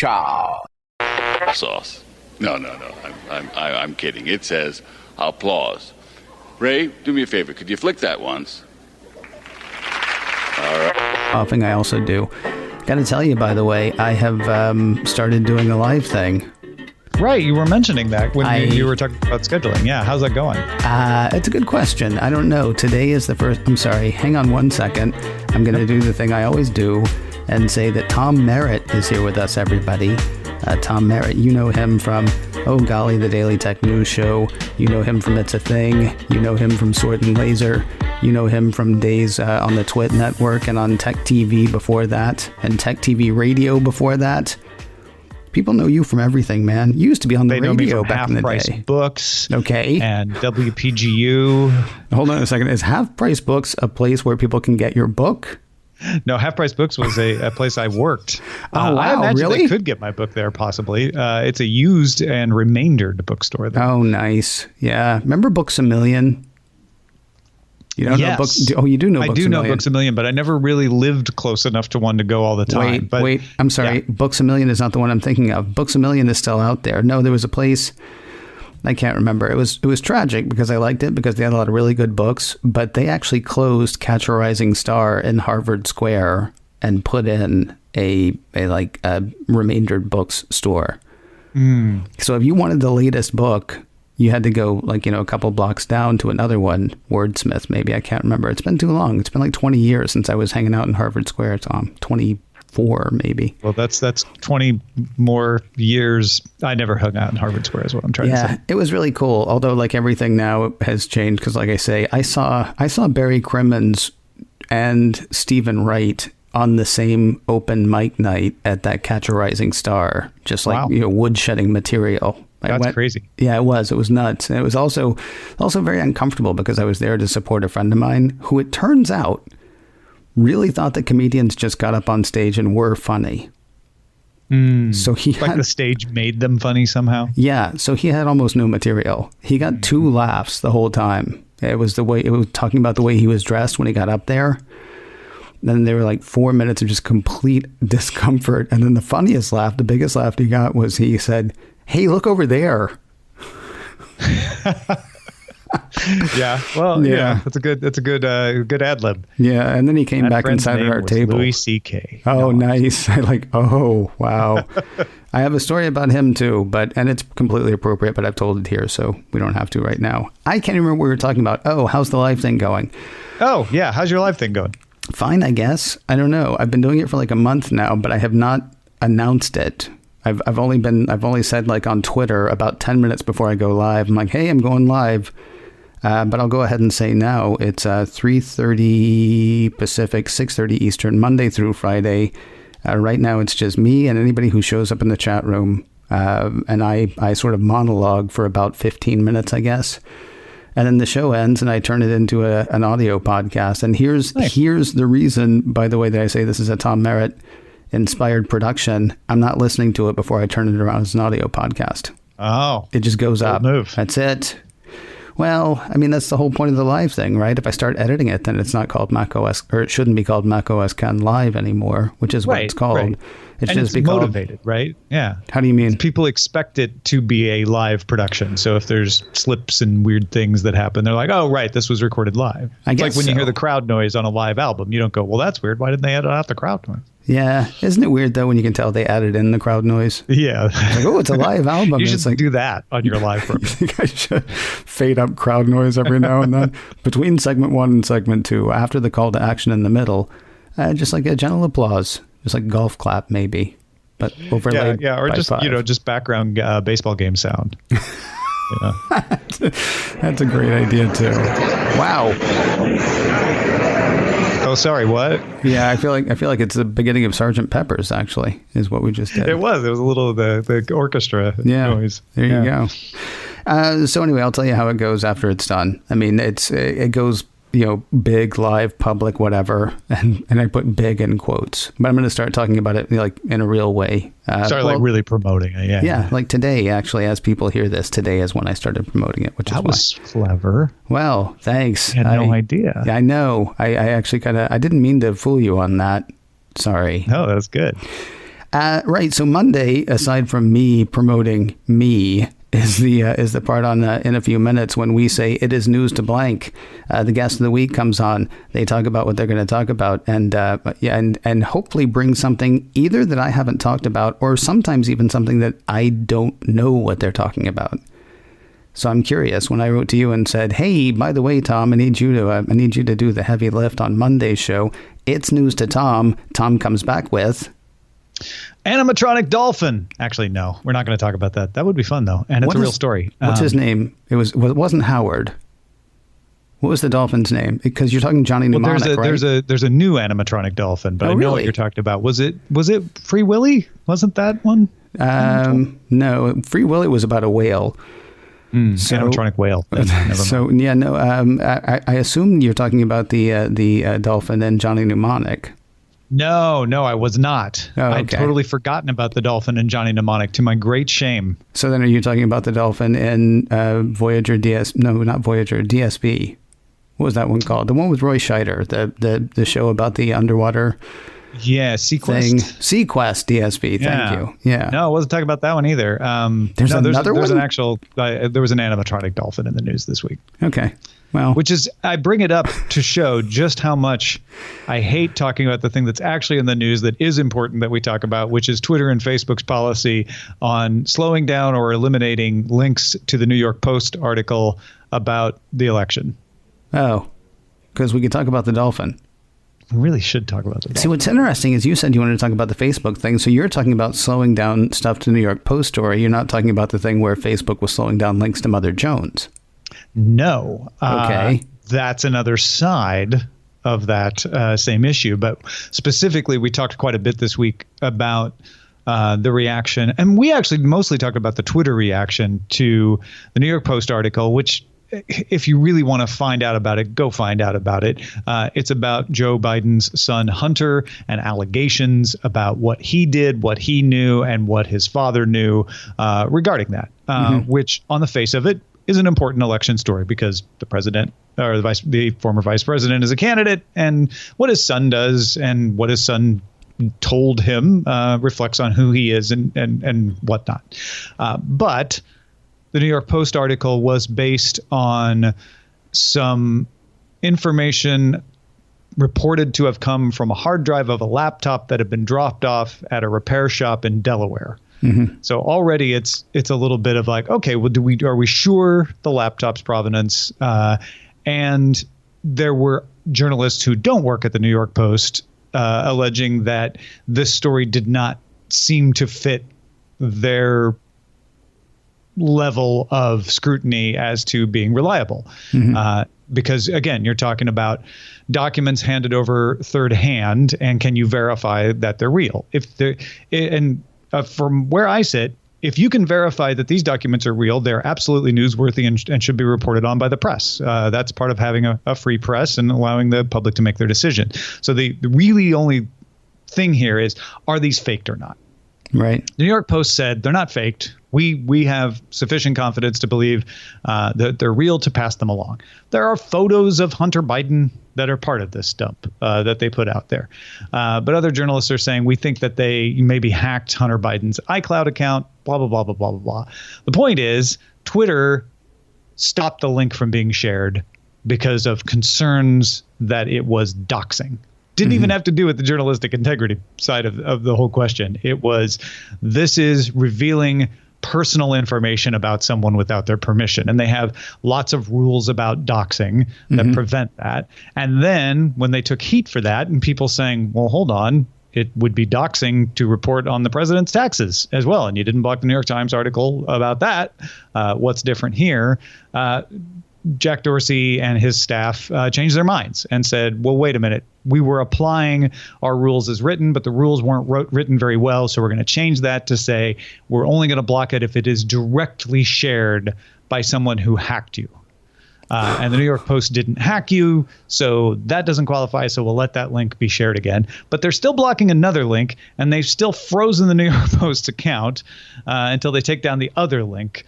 Cha. Sauce. No. I'm kidding. It says applause. Ray, do me a favor. Could you flick that once? All right. Thing I also do. Got to tell you, by the way, I have started doing a live thing. Right, you were mentioning that when you were talking about scheduling. Yeah, how's that going? It's a good question. I don't know. Today is the first... I'm sorry. Hang on one second. I'm going to do the thing I always do and say that Tom Merritt is here with us, everybody. Tom Merritt, you know him from, oh golly, the Daily Tech News Show. You know him from It's a Thing. You know him from Sword and Laser. You know him from days on the Twit Network and on Tech TV before that, and Tech TV Radio before that. People know you from everything, man. You used to be on the radio back in the day. Half Price Books. Okay. And WPGU. Hold on a second. Is Half Price Books a place where people can get your book? No, Half Price Books was a place I worked. Oh, wow. I imagine really? they could get my book there, possibly. It's a used and remaindered bookstore there. Oh, nice. Yeah. Remember Books A Million? You don't know Books? Oh, you do know Books A Million. I do know Books A Million, but I never really lived close enough to one to go all the time. Wait. I'm sorry. Yeah. Books A Million is not the one I'm thinking of. Books A Million is still out there. No, there was a place... I can't remember. It was tragic because I liked it because they had a lot of really good books, but they actually closed Catch a Rising Star in Harvard Square and put in a remaindered books store. So if you wanted the latest book, you had to go a couple blocks down to another one, Wordsmith maybe. I can't remember. It's been too long. It's been like 20 years since I was hanging out in Harvard Square, Tom. 24 maybe. Well, that's 20 more years. I never hung out in Harvard Square is what I'm trying to say. Yeah, it was really cool. Although like everything now has changed because like I say, I saw Barry Crimmins and Stephen Wright on the same open mic night at that Catch a Rising Star, just like woodshedding material. That's crazy. Yeah, it was nuts. And it was also very uncomfortable because I was there to support a friend of mine who it turns out really thought that comedians just got up on stage and were funny. So he the stage made them funny somehow. Yeah. So he had almost no material. He got 2 laughs the whole time. It was talking about the way he was dressed when he got up there. Then there were like 4 minutes of just complete discomfort. And then the funniest laugh, the biggest laugh he got was he said, "Hey, look over there." Yeah. Well, yeah. That's a good ad lib. Yeah. And then he came back and sat at our table. Louis C.K. Oh, nice. Oh, wow. I have a story about him too, and it's completely appropriate, but I've told it here, so we don't have to right now. I can't remember what we were talking about. Oh, how's the live thing going? Oh, yeah. How's your live thing going? Fine, I guess. I don't know. I've been doing it for like a month now, but I have not announced it. I've only said like on Twitter about 10 minutes before I go live. I'm like, hey, I'm going live. But I'll go ahead and say now it's 3:30 Pacific, 6:30 Eastern, Monday through Friday. Right now it's just me and anybody who shows up in the chat room. And I sort of monologue for about 15 minutes, I guess. And then the show ends and I turn it into an audio podcast. And here's the reason, by the way, that I say this is a Tom Merritt inspired production. I'm not listening to it before I turn it around as an audio podcast. Oh. It just goes up. Move. That's it. Well, I mean, that's the whole point of the live thing, right? If I start editing it, then it's not called macOS, or it shouldn't be called macOS Ken Live anymore, which is what it's called. Right. It should and just be motivated, right? Yeah. How do you mean? People expect it to be a live production. So if there's slips and weird things that happen, they're like, oh, right, this was recorded live. It's like when you hear the crowd noise on a live album, you don't go, well, that's weird. Why didn't they edit out the crowd noise? Yeah. Isn't it weird, though, when you can tell they added in the crowd noise? Yeah. Like, oh, it's a live album. You should do that on your live program. You think I should fade up crowd noise every now and then? Between segment 1 and segment 2, after the call to action in the middle, just like a gentle applause, just like golf clap, maybe. But overlaid or by just 5. just background baseball game sound. That's a great idea too. Wow. Oh, sorry. What? Yeah, I feel like it's the beginning of Sgt. Pepper's. Actually, is what we just did. It was a little of the orchestra noise. There you go. So anyway, I'll tell you how it goes after it's done. I mean, it goes. Big, live, public, whatever. And I put big in quotes. But I'm going to start talking about it like in a real way. Really promoting it. Yeah. Yeah. Like today, actually, as people hear this, today is when I started promoting it, which that was clever. Well, thanks. I had no idea. I know. I actually I didn't mean to fool you on that. Sorry. No, that's good. Right. So Monday, aside from me promoting me, is the part on in a few minutes when we say it is news to blank. The guest of the week comes on. They talk about what they're going to talk about, and hopefully bring something either that I haven't talked about, or sometimes even something that I don't know what they're talking about. So I'm curious. When I wrote to you and said, "Hey, by the way, Tom, I need you to do the heavy lift on Monday's show," it's news to Tom. Tom comes back with animatronic dolphin. Actually, no, we're not going to talk about that. That would be fun, though. And it's a real story. What's his name? It wasn't Howard. What was the dolphin's name? Because you're talking Johnny Mnemonic, right? There's a new animatronic dolphin, but I know what you're talking about. Was it Free Willy? Wasn't that one? No, Free Willy was about a whale. Animatronic whale. So yeah, no. I assume you're talking about the dolphin and Johnny Mnemonic. No, I was not. Oh, okay. I'd totally forgotten about the dolphin and Johnny Mnemonic, to my great shame. So then are you talking about the dolphin in Voyager DS? No, not Voyager, DSB. What was that one called? The one with Roy Scheider, the show about the underwater Sequest. Sequest DSB, thank you. Yeah. No, I wasn't talking about that one either. There's another one? There was an animatronic dolphin in the news this week. Okay. Well, I bring it up to show just how much I hate talking about the thing that's actually in the news that is important that we talk about, which is Twitter and Facebook's policy on slowing down or eliminating links to the New York Post article about the election. Oh, because we could talk about the dolphin. We really should talk about the dolphin. See, what's interesting is you said you wanted to talk about the Facebook thing. So you're talking about slowing down stuff to the New York Post story. You're not talking about the thing where Facebook was slowing down links to Mother Jones. No. Okay. That's another side of that same issue. But specifically, we talked quite a bit this week about the reaction. And we actually mostly talked about the Twitter reaction to the New York Post article, which, if you really want to find out about it, go find out about it. It's about Joe Biden's son, Hunter, and allegations about what he did, what he knew, and what his father knew regarding that, which on the face of it is an important election story because the president or the former vice president is a candidate, and what his son does and what his son told him reflects on who he is and whatnot. But the New York Post article was based on some information reported to have come from a hard drive of a laptop that had been dropped off at a repair shop in Delaware. Mm-hmm. So already it's a little bit of like, okay, well, are we sure the laptop's provenance? And there were journalists who don't work at the New York Post alleging that this story did not seem to fit their level of scrutiny as to being reliable. Mm-hmm. Because, again, you're talking about documents handed over third hand, and can you verify that they're real? From where I sit, if you can verify that these documents are real, they're absolutely newsworthy and should be reported on by the press. That's part of having a free press and allowing the public to make their decision. So the really only thing here is, are these faked or not? Right. The New York Post said they're not faked. We have sufficient confidence to believe that they're real to pass them along. There are photos of Hunter Biden that are part of this dump that they put out there. But other journalists are saying we think that they maybe hacked Hunter Biden's iCloud account, blah, blah, blah, blah, blah, blah, blah. The point is Twitter stopped the link from being shared because of concerns that it was doxing. Didn't even have to do with the journalistic integrity side of the whole question. It was, this is revealing personal information about someone without their permission. And they have lots of rules about doxing that prevent that. And then when they took heat for that and people saying, well, hold on, it would be doxing to report on the president's taxes as well. And you didn't block the New York Times article about that. What's different here? Jack Dorsey and his staff changed their minds and said, well, wait a minute. We were applying our rules as written, but the rules weren't written very well. So we're going to change that to say we're only going to block it if it is directly shared by someone who hacked you. And the New York Post didn't hack you, so that doesn't qualify. So we'll let that link be shared again. But they're still blocking another link, and they've still frozen the New York Post account until they take down the other link.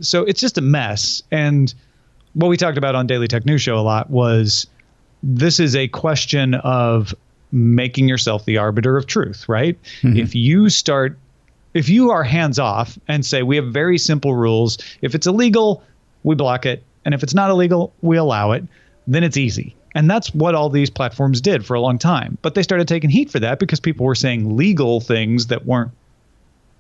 So it's just a mess. And what we talked about on Daily Tech News Show a lot was this is a question of making yourself the arbiter of truth, right? Mm-hmm. If you are hands off and say, we have very simple rules. If it's illegal, we block it. And if it's not illegal, we allow it. Then it's easy. And that's what all these platforms did for a long time. But they started taking heat for that because people were saying legal things that weren't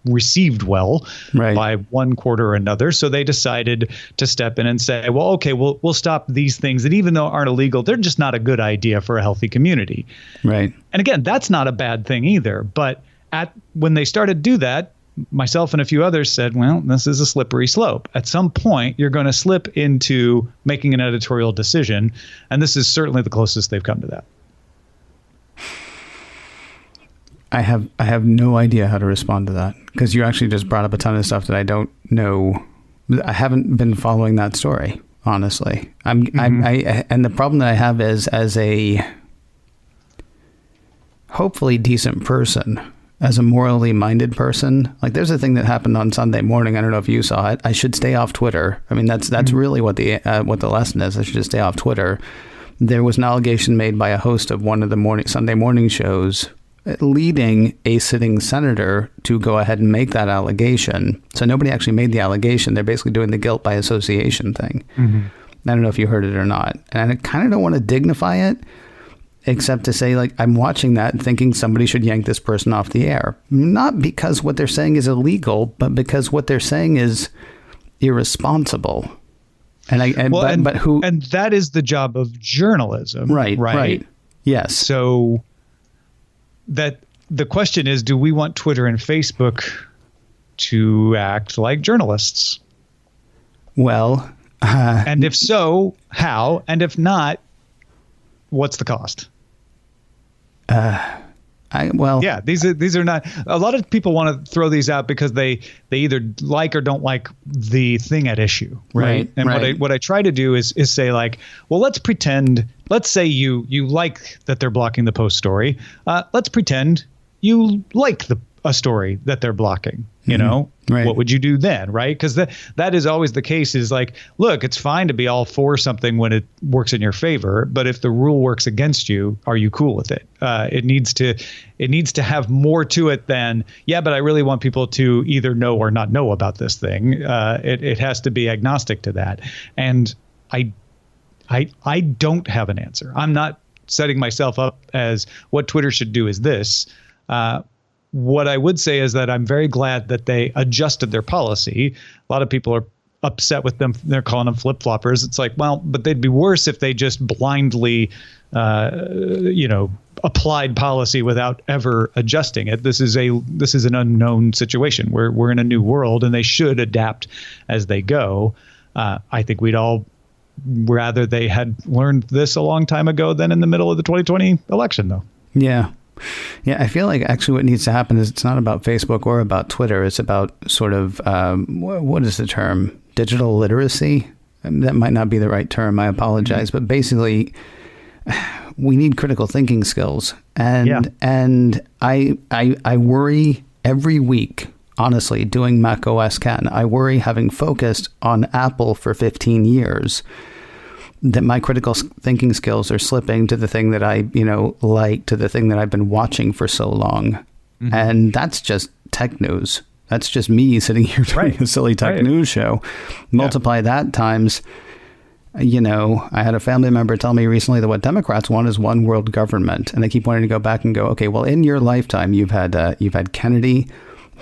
received well by one quarter or another. So they decided to step in and say, well, okay, we'll stop these things that even though aren't illegal, they're just not a good idea for a healthy community. Right. And again, that's not a bad thing either. But when they started to do that, myself and a few others said, well, this is a slippery slope. At some point, you're going to slip into making an editorial decision. And this is certainly the closest they've come to that. I have no idea how to respond to that, because you actually just brought up a ton of stuff that I don't know. I haven't been following that story, honestly. And the problem that I have is, as a hopefully decent person, as a morally minded person, like there's a thing that happened on Sunday morning. I don't know if you saw it. I should stay off Twitter. I mean, that's really what the lesson is. I should just stay off Twitter. There was an allegation made by a host of one of the Sunday morning shows, leading a sitting senator to go ahead and make that allegation. So nobody actually made the allegation. They're basically doing the guilt by association thing. Mm-hmm. I don't know if you heard it or not. And I kind of don't want to dignify it, except to say, like, I'm watching that and thinking somebody should yank this person off the air. Not because what they're saying is illegal, but because what they're saying is irresponsible. And that is the job of journalism. Right. Yes. So that the question is, do we want Twitter and Facebook to act like journalists? Well, and if so, how? And if not, what's the cost? These are not. A lot of people want to throw these out because they either like or don't like the thing at issue, right? And what I try to do is say, like, well, let's pretend. Let's say you like that they're blocking the Post story. Let's pretend you like a story that they're blocking. You know, what would you do then, right? Because that is always the case. Is like, look, it's fine to be all for something when it works in your favor, but if the rule works against you, are you cool with it? It needs to have more to it than, yeah, but I really want people to either know or not know about this thing. It has to be agnostic to that, and I don't have an answer. I'm not setting myself up as what Twitter should do is this. What I would say is that I'm very glad that they adjusted their policy. A lot of people are upset with them. They're calling them flip-floppers. It's like, well, but they'd be worse if they just blindly, applied policy without ever adjusting it. This is an unknown situation. We're in a new world, and they should adapt as they go. I think we'd all rather they had learned this a long time ago than in the middle of the 2020 election, though. Yeah. Yeah, I feel like actually what needs to happen is it's not about Facebook or about Twitter. It's about sort of, what is the term? Digital literacy? That might not be the right term. I apologize. But basically, we need critical thinking skills. And I worry every week, honestly, doing Mac OS Ken. I worry, having focused on Apple for 15 years, that my critical thinking skills are slipping to the thing that I, like, to the thing that I've been watching for so long. Mm-hmm. And that's just tech news. That's just me sitting here doing a silly tech news show. Multiply that times, I had a family member tell me recently that what Democrats want is one world government. And they keep wanting to go back and go, okay, well, in your lifetime, you've had Kennedy,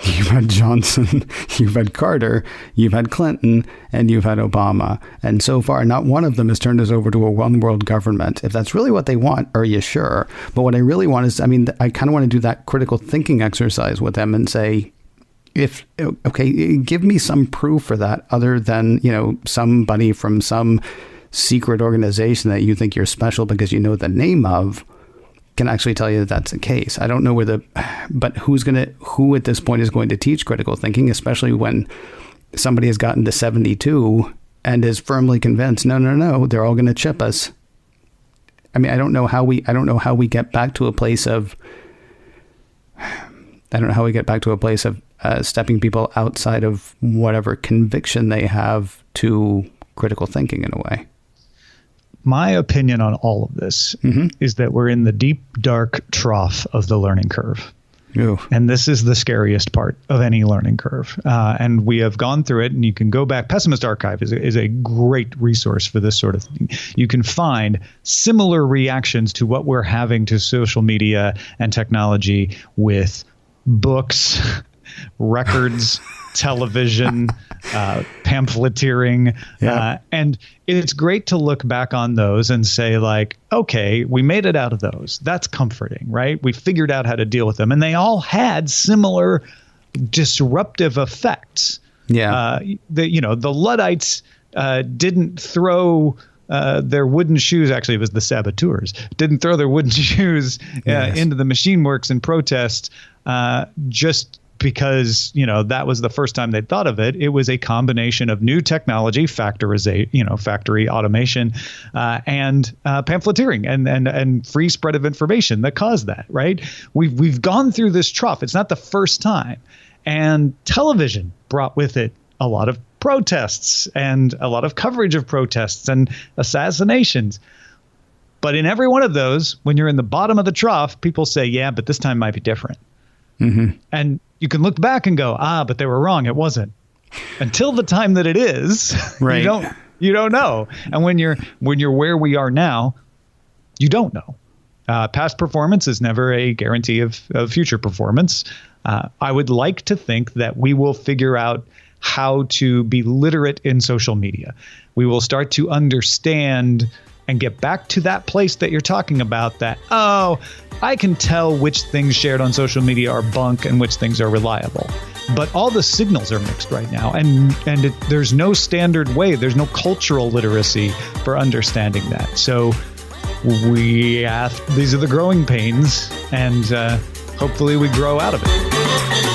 you've had Johnson, you've had Carter, you've had Clinton, and you've had Obama. And so far, not one of them has turned us over to a one world government. If that's really what they want, are you sure? But what I really want is, I kind of want to do that critical thinking exercise with them and say, give me some proof for that other than, somebody from some secret organization that you think you're special because you know the name of can actually tell you that that's the case. I don't know but who at this point is going to teach critical thinking, especially when somebody has gotten to 72 and is firmly convinced, no, they're all going to chip us. I don't know how we get back to a place of, stepping people outside of whatever conviction they have to critical thinking in a way. My opinion on all of this is that we're in the deep, dark trough of the learning curve. Ew. And this is the scariest part of any learning curve. And we have gone through it, and you can go back. Pessimist Archive is a great resource for this sort of thing. You can find similar reactions to what we're having to social media and technology with books, records, television, pamphleteering. And it's great to look back on those and say, like, okay, we made it out of those. That's comforting, right? We figured out how to deal with them. And they all had similar disruptive effects. Yeah. The Luddites didn't throw their wooden shoes. Actually, it was the saboteurs. Didn't throw their wooden shoes into the machine works in protest just because, that was the first time they'd thought of it. It was a combination of new technology, factory automation, and pamphleteering and free spread of information that caused that, right? We've gone through this trough. It's not the first time. And television brought with it a lot of protests and a lot of coverage of protests and assassinations. But in every one of those, when you're in the bottom of the trough, people say, yeah, but this time might be different. Mm-hmm. And you can look back and go, but they were wrong. It wasn't. Until the time that it is, right. you don't know. And when you're where we are now, you don't know. Past performance is never a guarantee of future performance. I would like to think that we will figure out how to be literate in social media. We will start to understand and get back to that place that you're talking about, that, I can tell which things shared on social media are bunk and which things are reliable. But all the signals are mixed right now. And there's no standard way. There's no cultural literacy for understanding that. So these are the growing pains, and hopefully we grow out of it.